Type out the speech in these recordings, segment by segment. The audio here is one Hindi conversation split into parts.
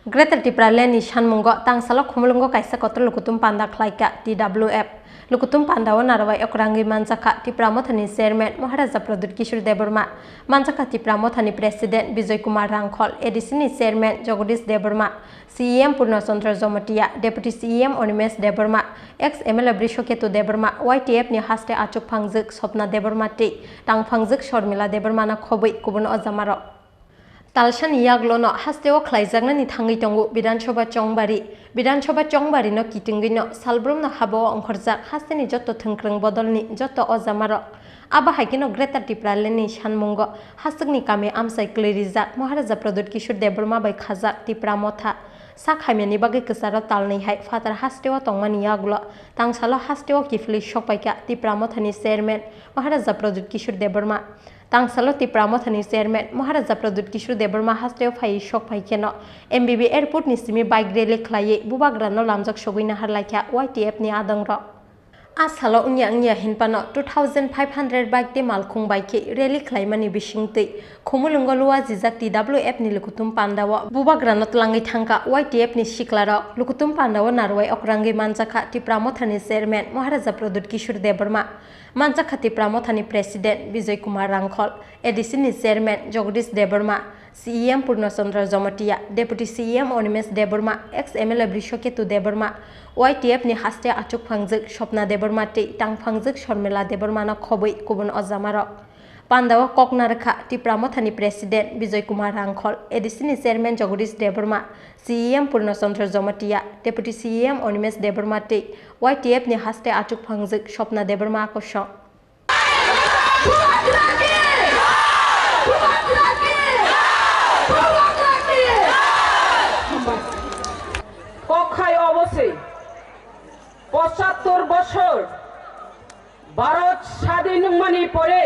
Greater Tiprale ni Shanmungo, Tangsalo Kumulungo Kaisa Kotor Lukutum Panda Klaika, TWF. Lukutum Panda Narawai Okrangi Manzaka, Tipramothani Sermet, Maharaja Pradut Kishur Deburma, Manzaka Tipramothani President, Bijoy Kumar Rangkol, Edisini Sermet, Jogodis Deburma, CEM Purnasondra Zomatia, Deputy CEM Onimes Deburma, ex-ML Brishoketu Deburma, YTF ni Haste Achuk Pangzik, Sopna Deburma T, Tang Pangzik Shormila Deburmana Kobi, Kubun Ozamaro. Talshan Yaglono Hasteo Klaizagna ni Tangi Tongu, Bidanchoba Chongbari no Kitingino, Salbrum no Habo on Korzak, Hasteni Joto Tunkrung Bodolni, Joto Ozamaro, Abba Hakino Greta Tipraleni Shanmungo, Hastagni Kame Amsai Klirizak, Maharaja Pradut Kishur Deburma by Kazak Tipramota. Sak Hamini Bagi Kesara Talni Hai, Father Hasteo Tongmani Yaglo, Tangsalo Hasteo Kifli Shopaika, Tipramothani Sermen, Maharaja Pradut Kishur Deburma. Tangsalo Tipramothani Sermet, Maharaja Pradut Kishur Deburma Hasteo Pai Shok Paikeno, MBB Airport Nisimi Bike Rally Klaye, Bubagrano Lamzak Shogina Harlaika, YTF ni Adangro. Asalo Unya Hinpano, 2,500 bike de Malkung Bike, Rally Klaimani Bishingti, Kumulungolua Zizak TWF ni Lukutum Pandawa, Bubagrano Tlangi Tanka, YTF ni Shiklaro, Lukutum Pandawa Narway Okrangi Manzaka, Tipramothani Sermet, Maharaja Pradut Kishur Deburma. Manzaka Tipramothani President Bijoy Kumar Rangkol, Edisini Sermet Jogodis Deburma, CEM Purnasondra Zomatia, Deputy CEM Onimes Deburma, ex-ML Brishoketu Deburma, YTF ni Haste Achuk Pangzik, Shopna Deburma T, Tang Pangzik Shormila Deburmana Kobi, Kubun Ozamaro. Pandawa Koknaraka, Tipramothani President Bijoy Kumar Rangkol, Edisini Sermet Jogodis Deburma, CEM Purnasondra Zomatia, Deputy CEM Onimes Deburma T, YTF ni Haste Achuk Pangzik, Shopna Deburma Koshon. কক্ষায় অবশ্যই ৭৫ বছর ভারত স্বাধীন মানি পরে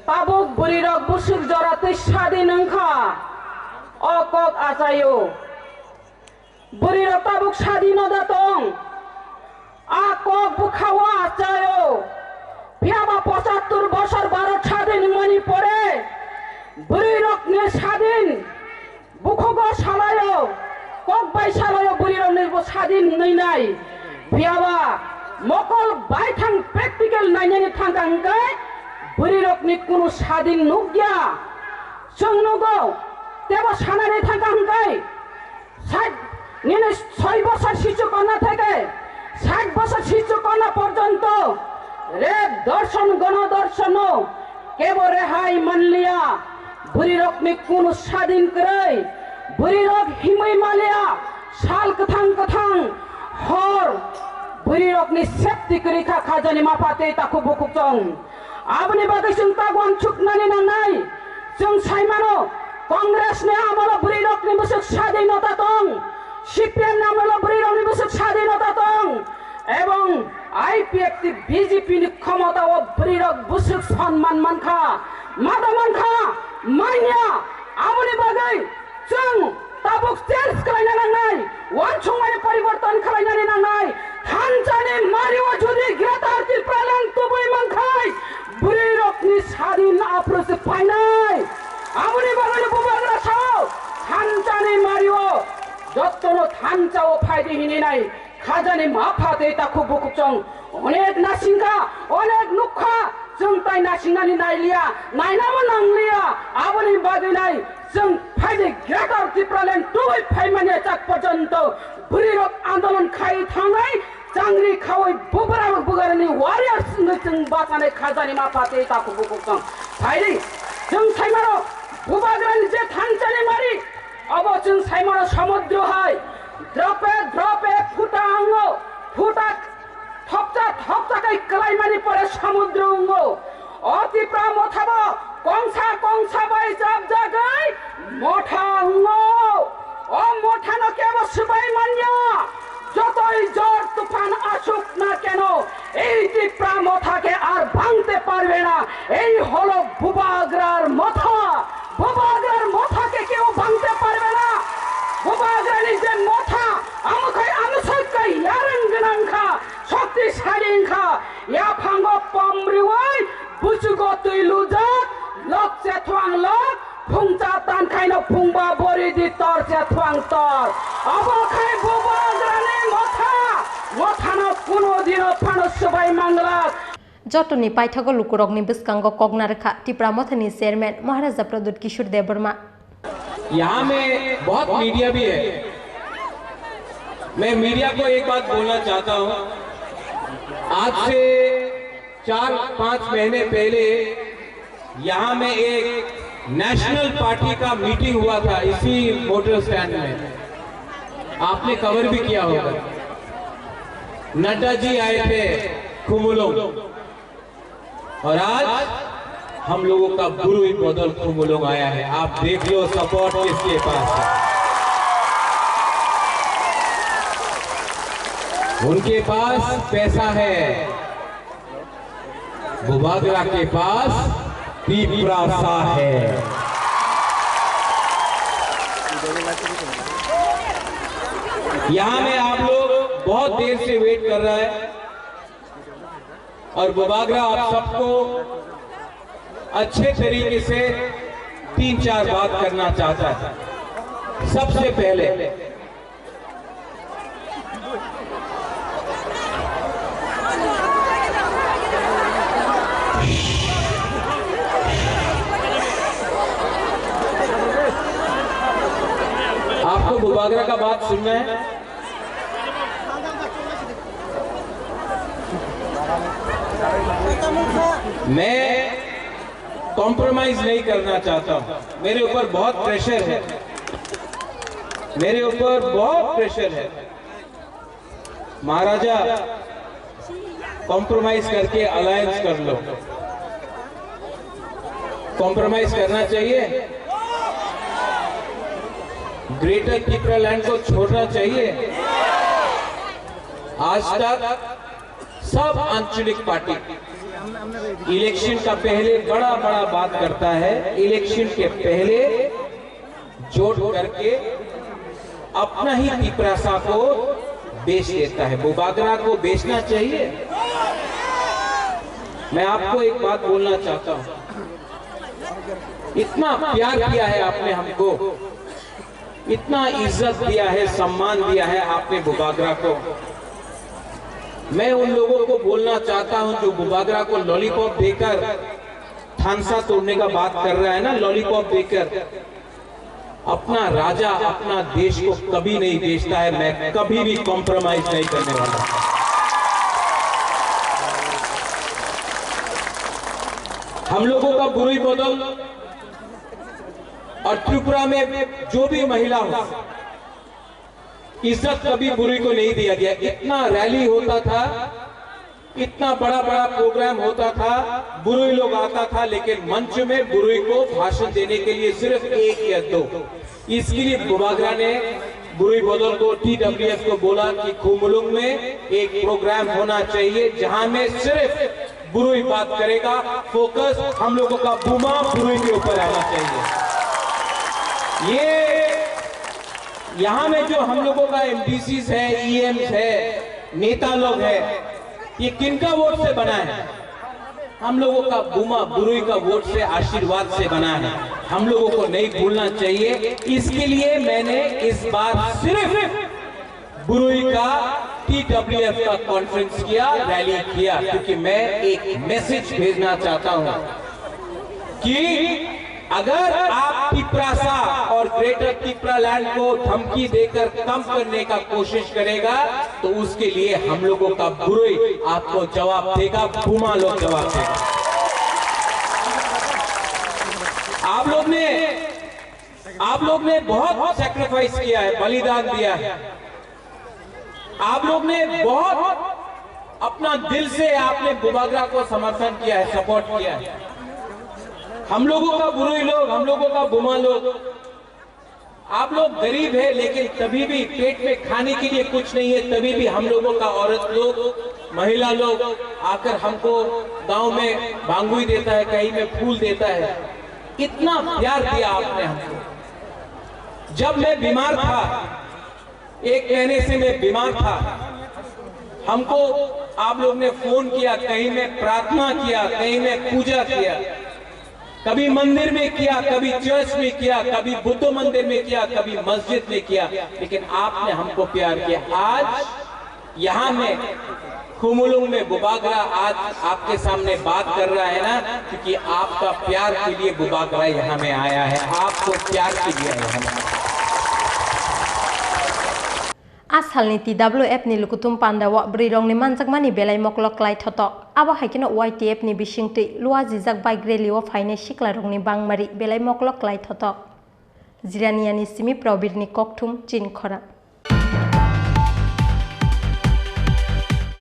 তাবুক বুড়িরক বুসুক জরাতে স্বাধীন অংখা অকক আচায়ো বুড়িরক তাবুক স্বাধীনতা তং আকক বুখাওয়া আচায়ো পিয়াবা ৭৫ বছর ভারত স্বাধীন মানি পরে বুড়িরক নে স্বাধীন বুখগ সালায়ো কক বাইসালায়ো বুড়িরক নে স্বাধীন নাই পিয়াবা মকল বাইথাং প্র্যাকটিক্যাল নাইনানি থাঙ্গাঙ্গাই বুড়িরকনি কোনো স্বাধীন নুগিয়া जोंनगौ तेबो सानानै थांगांगाय 6 বছর শিশু কন্যা থেকে 60 বছর শিশু কন্যা পর্যন্ত রেপ দর্শন গণদর্শন কেবল রেহাই মানলিয়া বুড়িরকনি কোন স্বাধীন করে বুড়িরক হিমই মালিয়া শাল কথাং হর বুড়িরকনি সেফটি করিখা খাজানি মাপাতে তাকু বুকুচং आबनि बागै जों तागवान छुकनानै नांनाय जों साइमानो कांग्रेसनि आमोलाव बुरिरकनि बुसुक स्वाधीनता दं सिपिएम आमोलाव बुरिरकनि बुसुक स्वाधीनता दं এবং आईपीएफ बीजेपी नि क्षमताव बुरिरक बुसुक सन्मान मानखा मादा मानखा मानिया आबनि बागै जों ताबुक चेन्ज खालायनो नांनाय वानसंमानि परिवर्तन खालायनानै नांनाय थानजानि मारिवा जुदि ग्रेटार तिरप्रालेन तुबै मानखाय बुरिरकनि स्वाधीन आप्रस फाइनाय आबनि बागै बुबाग्रा साव थानजानि मारिवा जत्तनो थानजाव फायदे हिनिनाय खाजानि माफाते ताखु बुकुचं अनेक नासिंगा अनेक नुखा जों ताइ नासिंगानि नायलिया नायनाबो नांलिया आबनि बागै नाय जों फायदे ग्रेटार तिरप्रालेन तुबै फाइमाने जाक पर्यन्त बुरिरक आन्दोलन खाइ थांनाय चांग्रि खावै बुगारनि वारियार्स जों बासानाय खाजानि माफाते ताखु बुकुचं फायदे जों साइमारो बुबाग्रानि जे थानजानि मारि अब जों साइमारो समुद्र हाय द्रपे फुटा आंगो फुटा थपचा कलाइमानि परे समुद्र अंगो अति प्रामथाबो कंसा बाय जाब जागै मथा अंगो ओ मथा न केबो सुबाय मान्या যতই ঝড় তুফান আসুক না কেন এই তীব্র মাথাকে আর ভাঙতে পারবে না এই হলো বুবাগ্রার মাথাকে কেউ ভাঙতে পারবে না বুবাগ্রানি যে মাথা আমুসাই ইয়ারেঙ্গনাংখা শক্তিশালীংখা ইয়া ফাঙ্গ পমরিওই বুচুগো তুই লুজা লক চেথওয়াং লক फुंचा तान खाइनो फुंबा बोरी दि तर च्या थ्वाङ तर अब खाइ बुबाग्राने मथानो कुनो दिनो फानो सबाई मांगला जटनी पाइथागो लुकुरगनी बिस्कांगो कोगनारखा टिप्रा मथनी चेयरमैन महाराजा प्रद्युत किशोर देवबर्मा। यहाँ में बहुत मीडिया भी है। मैं मीडिया को एक बात बोलना चाहता हूँ, आज से 4-5 महीने पहले यहाँ में एक नेशनल पार्टी का मीटिंग हुआ था इसी मोटर स्टैंड में, आपने कवर भी किया होगा। नड्डा जी आए थे खुमुलोंग, और आज हम लोगों का बुरुई बदल खुमुलोंग आया है। आप देख लो सपोर्ट किसके पास है। उनके पास पैसा है, बुबागरा के पास तीव्रता है। यहां में आप लोग बहुत देर से वेट कर रहा है, और बुबागरा आप सबको अच्छे तरीके से 3-4 बात करना चाहता है। सबसे पहले आपको बुबागरा का बात सुनना है। मैं कॉम्प्रोमाइज नहीं करना चाहता हूं। मेरे ऊपर बहुत प्रेशर है, मेरे ऊपर बहुत प्रेशर है। महाराजा कॉम्प्रोमाइज करके अलायंस कर लो। कॉम्प्रोमाइज करना चाहिए, ग्रेटर टिप्रालैंड को छोड़ना चाहिए। आज तक सब आंचलिक पार्टी इलेक्शन का पहले बड़ा बात करता है, इलेक्शन के पहले जोड़ करके अपना ही तिपरासा को बेच देता है। बुबागरा को बेचना चाहिए। मैं आपको एक बात बोलना चाहता हूं, इतना प्यार किया है आपने हमको, इतना इज्जत दिया है, सम्मान दिया है आपने बुबागरा को। मैं उन लोगों को बोलना चाहता हूं जो बुबागरा को लॉलीपॉप देकर थानसा तोड़ने का बात कर रहा है ना, लॉलीपॉप देकर। अपना राजा अपना देश को कभी नहीं बेचता है। मैं कभी भी कॉम्प्रोमाइज नहीं करने वाला। हम लोगों का बुरुई बदल और त्रिपुरा में जो भी महिला हो, इज्जत कभी बुरुई को नहीं दिया गया। इतना रैली होता था, इतना बड़ा प्रोग्राम होता था, बुरुई लोग आता था, लेकिन मंच में बुरुई को भाषण देने के लिए सिर्फ 1 या 2। इसके लिए बुबागरा ने बुरुई बदल को, TWF को बोला कि खुमुलुंग में एक प्रोग्राम होना चाहिए जहां में सिर्फ बुरुई बात करेगा। फोकस हम लोगों का बुमा बुरुई के ऊपर आना चाहिए। ये यहाँ में जो हम लोगों का MDCs है, EMs है, नेता लोग है, ये किनका वोट से बना है? हम लोगों का बुमा बुरुई का वोट से, आशीर्वाद से बना है। हम लोगों को नहीं भूलना चाहिए। इसके लिए मैंने इस बार सिर्फ बुरुई का TWF का कॉन्फ्रेंस किया, रैली किया, क्योंकि मैं एक मैसेज भेजना चाहता हूं कि अगर आप तिपरासा और ग्रेटर तिपरालैंड को धमकी देकर कम करने का कोशिश करेगा तो उसके लिए हम लोगों का बुरुई आपको जवाब देगा, बुमा लोग जवाब देगा। आप लोग ने बहुत सैक्रिफाइस किया है, बलिदान दिया है। आप लोग ने बहुत अपना दिल से आपने बुबागरा को समर्थन किया है, सपोर्ट किया है। हम लोगों का बुरुई लोग, हम लोगों का बुमा लोग, आप लोग गरीब है लेकिन तभी भी पेट में खाने के लिए कुछ नहीं है, तभी भी हम लोगों का औरत लोग, महिला लोग आकर हमको गांव में भांगुई देता है, कहीं में फूल देता है। इतना प्यार दिया आपने हमको। जब मैं बीमार था, 1 महीने से मैं बीमार था, हमको आप लोग ने फोन किया, कहीं में प्रार्थना किया, कहीं में पूजा किया। कभी मंदिर में किया, कभी चर्च में किया, कभी बुद्ध मंदिर में किया, कभी मस्जिद में किया, लेकिन आपने हमको प्यार किया। आज यहाँ में खुमुलुंग में बुबागरा आज आपके सामने बात कर रहा है ना, क्योंकि आपका प्यार के लिए बुबागरा यहाँ में आया है, आपको प्यार के लिए यहाँ में। Asal ni TWF ni lukutum pandawa berirong ni manjak mani belai moklok lai thotok abo haikino YTF ni bisingti lua jijak bai greliwa faine siklarong ni bangmari belai moklok lai thotok jiraniani simi probir ni kokthum chin khora